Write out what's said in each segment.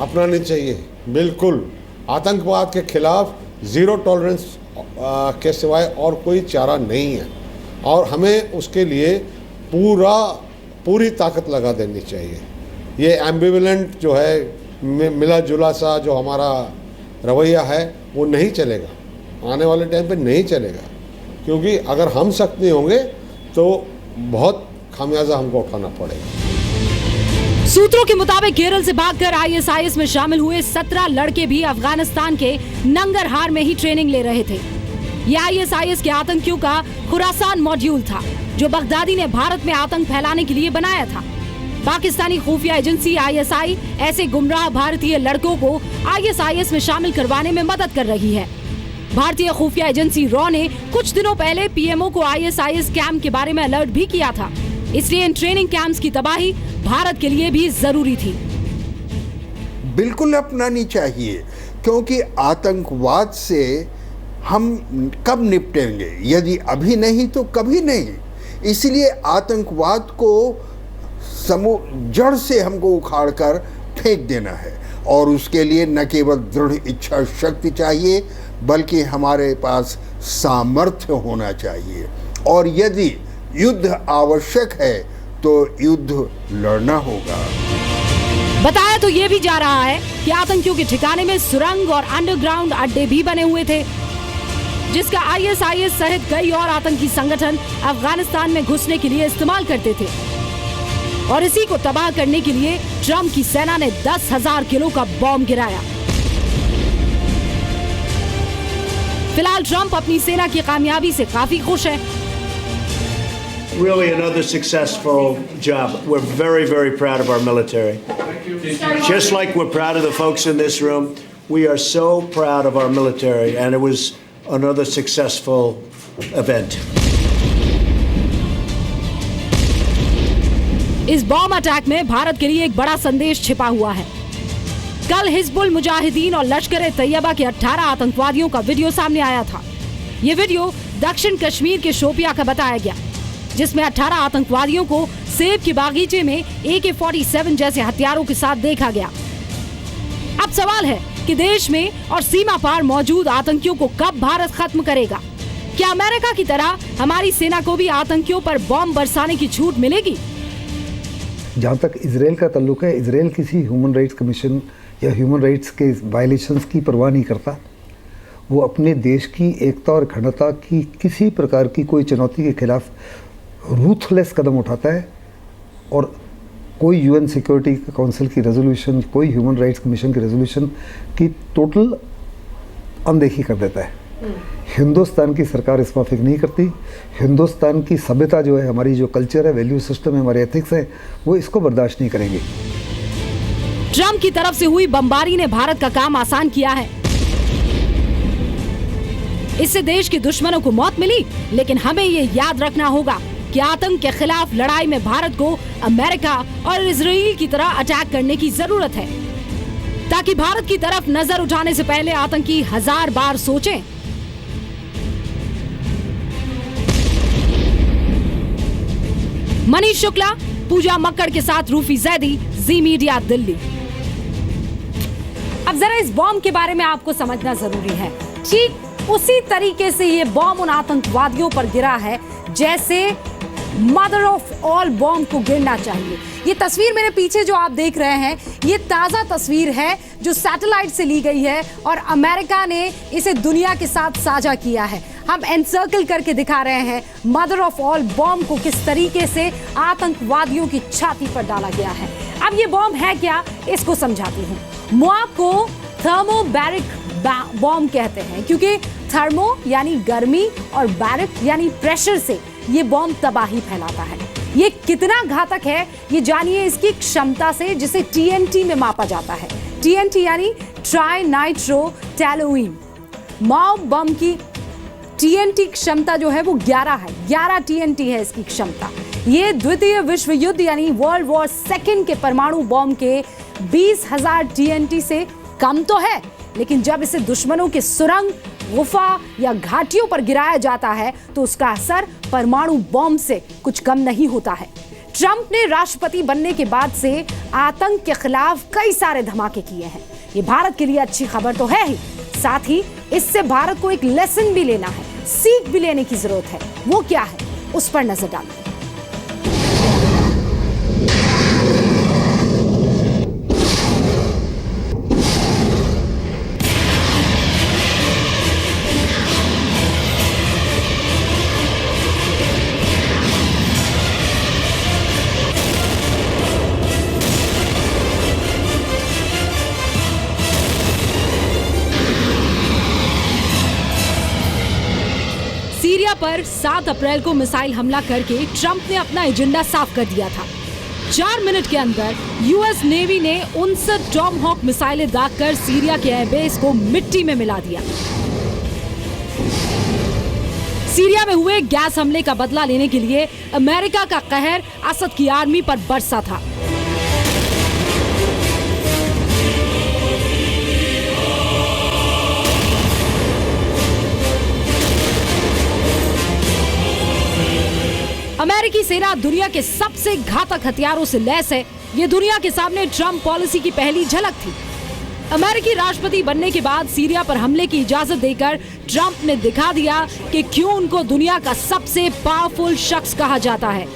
अपनानी चाहिए। बिल्कुल आतंकवाद के खिलाफ ज़ीरो टॉलरेंस के सिवाय और कोई चारा नहीं है, और हमें उसके लिए पूरी ताकत लगा देनी चाहिए। ये एम्बिवेलेंट जो है, मिला जुला सा जो हमारा रवैया है, वो नहीं चलेगा, आने वाले टाइम पे नहीं चलेगा, क्योंकि अगर हम सख्त नहीं होंगे तो बहुत खामियाजा हमको उठाना पड़ेगा। सूत्रों के मुताबिक केरल से भागकर आईएसआईएस में शामिल हुए 17 लड़के भी अफगानिस्तान के नंगरहार में ही ट्रेनिंग ले रहे थे। यह आईएसआईएस के आतंकियों का खुरासान मॉड्यूल था, जो बगदादी ने भारत में आतंक फैलाने के लिए बनाया था। पाकिस्तानी खुफिया एजेंसी आईएसआई ऐसे गुमराह भारतीय लड़कों को आईएसआईएस में शामिल करवाने में मदद कर रही है। भारतीय खुफिया एजेंसी रॉ ने कुछ दिनों पहले पीएमओ को आईएसआईएस कैंप के बारे में अलर्ट भी किया था, इसलिए इन ट्रेनिंग कैंप्स की तबाही भारत के लिए भी जरूरी थी। बिल्कुल अपनानी चाहिए, क्योंकि आतंकवाद से हम कब निपटेंगे? यदि अभी नहीं तो कभी नहीं। इसलिए आतंकवाद को जड़ से हमको उखाड़कर फेंक देना है, और उसके लिए न केवल दृढ़ इच्छा शक्ति चाहिए, बल्कि हमारे पास सामर्थ्य होना चाहिए। और यदि युद्ध आवश्यक है तो युद्ध लड़ना होगा। बताया तो ये भी जा रहा है कि आतंकियों के ठिकाने में सुरंग और अंडरग्राउंड अड्डे भी बने हुए थे, जिसका आईएसआईएस सहित कई और आतंकी संगठन अफगानिस्तान में घुसने के लिए इस्तेमाल करते थे। और इसी को तबाह करने के लिए ट्रंप की सेना ने 10,000 किलो का बॉम्ब गिराया। फिलहाल ट्रंप अपनी सेना की कामयाबी से काफी खुश है। Really another successful job. We're very, very proud of our military. Just like we're proud of the folks in this room, we are so proud of our military, and it was another successful event. इस bomb attack में भारत के लिए एक बड़ा संदेश छिपा हुआ है। कल हिजबुल मुजाहिदीन और लश्कर-ए-तैयबा के 18 आतंकवादियों का वीडियो सामने आया था। ये वीडियो दक्षिण कश्मीर के शोपिया का बताया गया, जिसमें 18 आतंकवादियों को सेब के बागीचे में AK-47 जैसे हथियारों के साथ देखा गया। अब सवाल है कि देश में और सीमा पार मौजूद आतंकियों को कब भारत खत्म करेगा? क्या अमेरिका की तरह हमारी सेना को भी आतंकियों पर बॉम्ब बरसाने की छूट मिलेगी? जहाँ तक इसराइल का ताल्लुक है, इसराइल किसी ह्यूमन राइट्स कमीशन या ह्यूमन राइट्स के वायलेशंस की परवाह नहीं करता। वो अपने देश की एकता और अखंडता की किसी प्रकार की कोई चुनौती के खिलाफ रूथलेस कदम उठाता है, और कोई यूएन सिक्योरिटी काउंसिल की रेजोल्यूशन, कोई ह्यूमन राइट्स कमीशन की रेजोल्यूशन की टोटल अनदेखी कर देता है। हिंदुस्तान की सरकार इस पर फिक्र नहीं करती। हिंदुस्तान की सभ्यता जो है, हमारी जो कल्चर है, वैल्यू सिस्टम है, हमारे एथिक्स हैं, वो इसको बर्दाश्त नहीं करेंगे। ट्रंप की तरफ से हुई बमबारी ने भारत का काम आसान किया है। इससे देश के दुश्मनों को मौत मिली, लेकिन हमें ये याद रखना होगा कि आतंक के खिलाफ लड़ाई में भारत को अमेरिका और इजराइल की तरह अटैक करने की जरूरत है, ताकि भारत की तरफ नजर उठाने से पहले आतंकी 1000 बार सोचें। मनीष शुक्ला, पूजा मक्कड़ के साथ रूफी जैदी, जी मीडिया दिल्ली। अब जरा इस बॉम्ब के बारे में आपको समझना जरूरी है। ठीक उसी तरीके से ये बॉम्ब उन आतंकवादियों पर गिरा है जैसे मदर ऑफ ऑल बॉम्ब को गिरना चाहिए। ये तस्वीर मेरे पीछे जो आप देख रहे हैं, ये ताज़ा तस्वीर है जो सैटेलाइट से ली गई है और अमेरिका ने इसे दुनिया के साथ साझा किया है। हम एनसर्कल करके दिखा रहे हैं मदर ऑफ ऑल बॉम्ब को किस तरीके से आतंकवादियों की छाती पर डाला गया है। अब ये बॉम्ब है क्या, इसको समझाती हूँ। मुआब को थर्मोबैरिक बॉम्ब कहते हैं, क्योंकि थर्मो यानी गर्मी और बैरिक यानी प्रेशर से ये बॉम्ब तबाही फैलाता है। ये कितना घातक है ये जानिए इसकी क्षमता से, जिसे TNT में मापा जाता है। TNT यानी ट्राई नाइट्रो टैलुइन। मुआब बम की TNT क्षमता जो है वो 11 है। 11 TNT है इसकी क्षमता। ये द्वितीय विश्व युद्ध यानी वर्ल्ड वॉर सेकेंड के परमाणु बॉम्ब के 20,000 TNT से कम तो है, लेकिन जब इसे दुश्मनों के सुरंग, गुफा या घाटियों पर गिराया जाता है तो उसका असर परमाणु बॉम्ब से कुछ कम नहीं होता है। ट्रंप ने राष्ट्रपति बनने के बाद से आतंक के खिलाफ कई सारे धमाके किए हैं। ये भारत के लिए अच्छी खबर तो है ही, साथ ही इससे भारत को एक लेसन भी लेना है, सीख भी लेने की जरूरत है। वो क्या है, उस पर नजर डालें। सीरिया पर 7 अप्रैल को मिसाइल हमला करके ट्रंप ने अपना एजेंडा साफ कर दिया था। 4 मिनट के अंदर यूएस नेवी ने 59 टॉमहॉक मिसाइलें दागकर सीरिया के एयरबेस को मिट्टी में मिला दिया। सीरिया में हुए गैस हमले का बदला लेने के लिए अमेरिका का कहर असद की आर्मी पर बरसा था। अमेरिकी सेना दुनिया के सबसे घातक हथियारों से लैस है। ये दुनिया के सामने ट्रंप पॉलिसी की पहली झलक थी। अमेरिकी राष्ट्रपति बनने के बाद सीरिया पर हमले की इजाजत देकर ट्रंप ने दिखा दिया कि क्यों उनको दुनिया का सबसे पावरफुल शख्स कहा जाता है।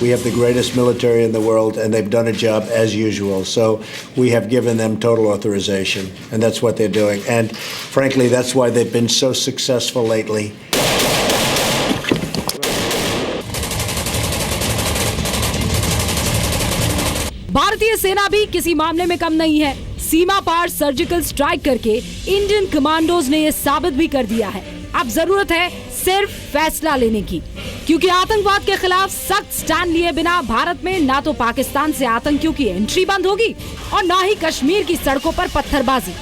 We have the greatest military in the world, and they've done a job as usual. So we have given them total authorization, and that's what they're doing. And frankly, that's why they've been so successful lately. भारतीय सेना भी किसी मामले में कम नहीं है। सीमा पार surgical strike करके Indian commandos ने यह साबित भी कर दिया है। अब जरूरत है सिर्फ फैसला लेने की, क्योंकि आतंकवाद के खिलाफ सख्त स्टैंड लिए बिना भारत में ना तो पाकिस्तान से आतंकियों की एंट्री बंद होगी और ना ही कश्मीर की सड़कों पर पत्थरबाजी।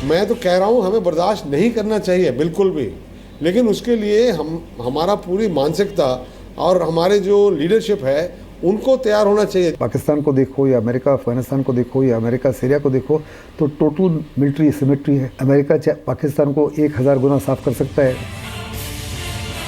मैं तो कह रहा हूँ हमें बर्दाश्त नहीं करना चाहिए बिल्कुल भी, लेकिन उसके लिए हमारा पूरी मानसिकता और हमारे जो लीडरशिप है उनको तैयार होना चाहिए। पाकिस्तान को देखो या अमेरिका अफगानिस्तान को देखो या अमेरिका सीरिया को देखो, तो टोटल मिलिट्री सिमेट्री है। अमेरिका पाकिस्तान को 1000 गुना साफ कर सकता है।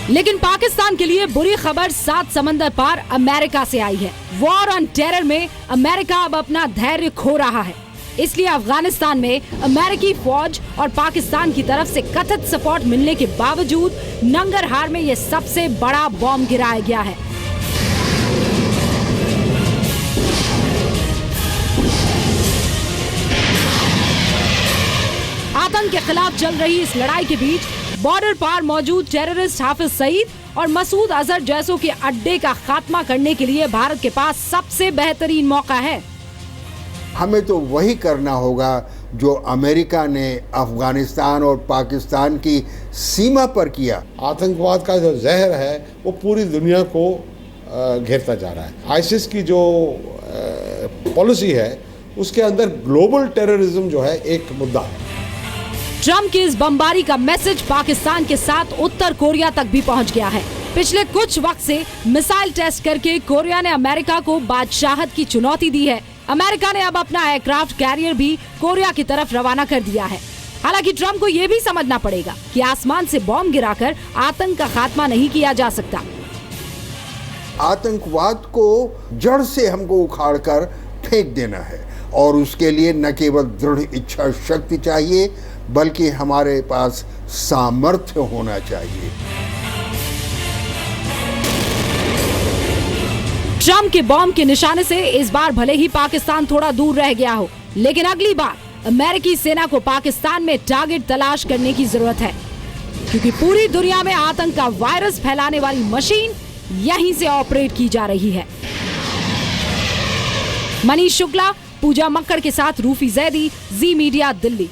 लेकिन पाकिस्तान के लिए बुरी खबर 7 समंदर पार अमेरिका से आई है। वॉर ऑन टेरर में अमेरिका अब अपना धैर्य खो रहा है। इसलिए अफगानिस्तान में अमेरिकी फौज और पाकिस्तान की तरफ से कथित सपोर्ट मिलने के बावजूद नंगरहार में यह सबसे बड़ा बॉम्ब गिराया गया है। आतंक के खिलाफ चल रही इस लड़ाई के बीच बॉर्डर पार मौजूद टेररिस्ट हाफिज सईद और मसूद अजहर जैसों के अड्डे का खात्मा करने के लिए भारत के पास सबसे बेहतरीन मौका है। हमें तो वही करना होगा जो अमेरिका ने अफगानिस्तान और पाकिस्तान की सीमा पर किया। आतंकवाद का जो जहर है वो पूरी दुनिया को घेरता जा रहा है। आईसिस की जो पॉलिसी है उसके अंदर ग्लोबल टेररिज्म जो है एक मुद्दा है। ट्रंप की इस बमबारी का मैसेज पाकिस्तान के साथ उत्तर कोरिया तक भी पहुंच गया है। पिछले कुछ वक्त से मिसाइल टेस्ट करके कोरिया ने अमेरिका को बादशाहत की चुनौती दी है। अमेरिका ने अब अपना एयरक्राफ्ट कैरियर भी कोरिया की तरफ रवाना कर दिया है। हालांकि ट्रंप को यह भी समझना पड़ेगा कि आसमान से बॉम्ब गिराकर आतंक का खात्मा नहीं किया जा सकता। आतंकवाद को जड़ से हमको उखाड़कर फेंक देना है और उसके लिए न केवल दृढ़ इच्छा शक्ति चाहिए बल्कि हमारे पास सामर्थ्य होना चाहिए। ट्रंप के बॉम्ब के निशाने से इस बार भले ही पाकिस्तान थोड़ा दूर रह गया हो, लेकिन अगली बार अमेरिकी सेना को पाकिस्तान में टारगेट तलाश करने की जरूरत है, क्योंकि पूरी दुनिया में आतंक का वायरस फैलाने वाली मशीन यहीं से ऑपरेट की जा रही है। मनीष शुक्ला, पूजा मक्कड़ के साथ रूफी जैदी, जी मीडिया, दिल्ली।